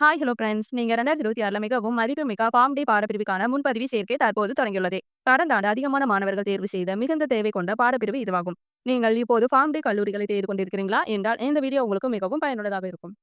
Hi hello friends. நீங்க 2026ல மிகவும் மதிப்புமிக்க ஃபார்ம் டி பாடப்பிரிவுக்கான முன்பதிவு சேர்க்கை தற்போது தொடங்கியுள்ளது. கடந்த ஆண்டு அதிகமான மாணவர்கள் தேர்வு செய்த மிகுந்த தேவை கொண்ட பாடப்பிரிவு இதுவாகும். நீங்கள் இப்போது ஃபார்ம் டி கல்லூரிகளை தேடிக் கொண்டிருக்கிறீங்களா என்றால் இந்த வீடியோ உங்களுக்கு மிகவும் பயனுள்ளதாக இருக்கும்.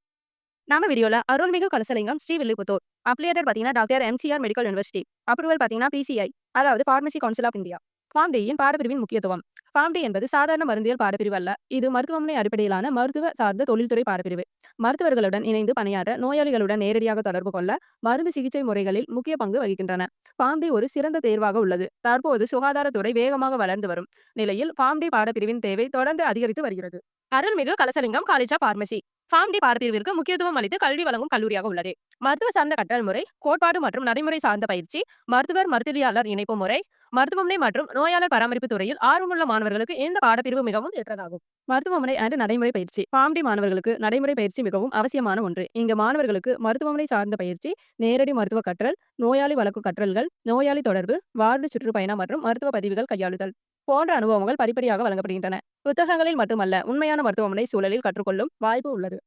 நம்ம வீடியோல அருள்மிகு கலசலிங்கம் ஸ்ரீவில்லிபுத்தூர் அப்ளியேட்டட் பார்த்தீங்கன்னா doctor MGR medical university approval பார்த்தீங்கன்னா பிசிஐ அதாவது pharmacy council of India. Pharm டியின் பாடப்பிரிவின் முக்கியத்துவம். ஃபார்ம் டி என்பது சாதாரண மருந்தியல் பாடப்பிரிவு அல்ல. இது மருத்துவமனை அடிப்படையிலான மருத்துவ சார்ந்த தொழில்துறை பாடப்பிரிவு. மருத்துவர்களுடன் இணைந்து பணியாற்ற நோயாளிகளுடன் நேரடியாக தொடர்பு கொள்ள மருந்து சிகிச்சை முறைகளில் முக்கிய பங்கு வகிக்கின்றன. ஃபார்ம் டி ஒரு சிறந்த தேர்வாக உள்ளது. தற்போது சுகாதாரத்துறை வேகமாக வளர்ந்து வரும் நிலையில் ஃபார்ம் டி பாடப்பிரிவின் தேவை தொடர்ந்து அதிகரித்து வருகிறது. அருள்மிகு Kalasalingam college of pharmacy pharm D பாடப்பிரிவிற்கு முக்கியத்துவம் அளித்து கல்வி வழங்கும் கல்லூரியாக உள்ளது. மருத்துவ சார்ந்த கற்றல் முறை, கோட்பாடு மற்றும் நடைமுறை சார்ந்த பயிற்சி, மருத்துவர் மருத்துவியாளர் இணைப்பு முறை, மருத்துவமனை மற்றும் நோயாளர் பராமரிப்பு துறையில் ஆர்வமுள்ள மாணவர்களுக்கு இந்த பாடப்பிரிவு மிகவும் ஏற்றதாகும். மருத்துவமனை அண்ட் நடைமுறை பயிற்சி ஃபார்ம் டி மாணவர்களுக்கு நடைமுறை பயிற்சி மிகவும் அவசியமான ஒன்று. இங்கு மாணவர்களுக்கு மருத்துவமனை சார்ந்த பயிற்சி, நேரடி மருத்துவ கற்றல், நோயாளி வழக்கு கற்றல்கள், நோயாளி தொடர்பு, வார்டு சுற்றுப்பயணம் மற்றும் மருத்துவ பதிவுகள் கையாளுதல் போன்ற அனுபவங்கள் படிப்படியாக வழங்கப்படுகின்றன. புத்தகங்களில் மட்டுமல்ல, உண்மையான மருத்துவமனை சூழலில் கற்றுக்கொள்ளும் வாய்ப்பு உள்ளது.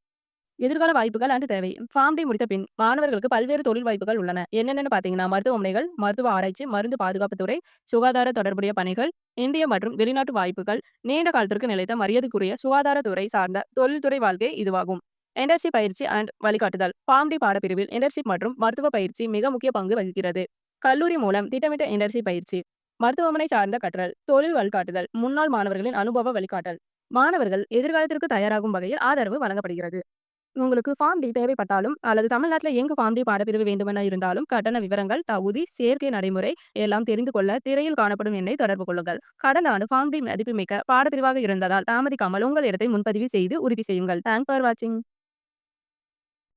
எதிர்கால வாய்ப்புகள் அண்ட் தேவை ஃபார்ம் டி முடித்த பின் மாணவர்களுக்கு பல்வேறு தொழில் வாய்ப்புகள் உள்ளன. என்னென்னு பார்த்தீங்கன்னா மருத்துவமனைகள், மருத்துவ ஆராய்ச்சி, மருந்து பாதுகாப்பு துறை, சுகாதார தொடர்புடைய பணிகள், இந்திய மற்றும் வெளிநாட்டு வாய்ப்புகள், நீண்ட காலத்திற்கு நிலைத்த மரியாதைக்குரிய சுகாதாரத்துறை சார்ந்த தொழில்துறை வாழ்க்கை இதுவாகும். இன்டர்ன்ஷிப் பயிற்சி அண்ட் வழிகாட்டுதல் ஃபார்ம் டி பாடப்பிரிவில் இன்டர்ன்ஷிப் மற்றும் மருத்துவ பயிற்சி மிக முக்கிய பங்கு வகிக்கிறது. கல்லூரி மூலம் திட்டமிட்ட இன்டர்ன்ஷிப் பயிற்சி, மருத்துவமனை சார்ந்த கற்றல், தொழில் வழிகாட்டுதல், முன்னாள் மாணவர்களின் அனுபவ வழிகாட்டல், மாணவர்கள் எதிர்காலத்திற்கு தயாராகும் வகையில் ஆதரவு வழங்கப்படுகிறது. உங்களுக்கு ஃபார்ம் டி தேவைப்பட்டாலும் அல்லது தமிழ்நாட்டில் எங்கு ஃபார்ம் டி பாடப்பிரிவு வேண்டுமென இருந்தாலும் கட்டண விவரங்கள், தகுதி, சேர்க்கை நடைமுறை எல்லாம் தெரிந்து கொள்ள திரையில் காணப்படும் எண்ணை தொடர்பு கொள்ளுங்கள். கடந்த ஆண்டு ஃபார்ம் டி மதிப்புமிக்க பாடப்பிரிவாக இருந்ததால் தாமதிக்காமல் உங்கள் இடத்தை முன்பதிவு செய்து உறுதி செய்யுங்கள். தேங்க்ஸ் ஃபார் வாட்சிங்.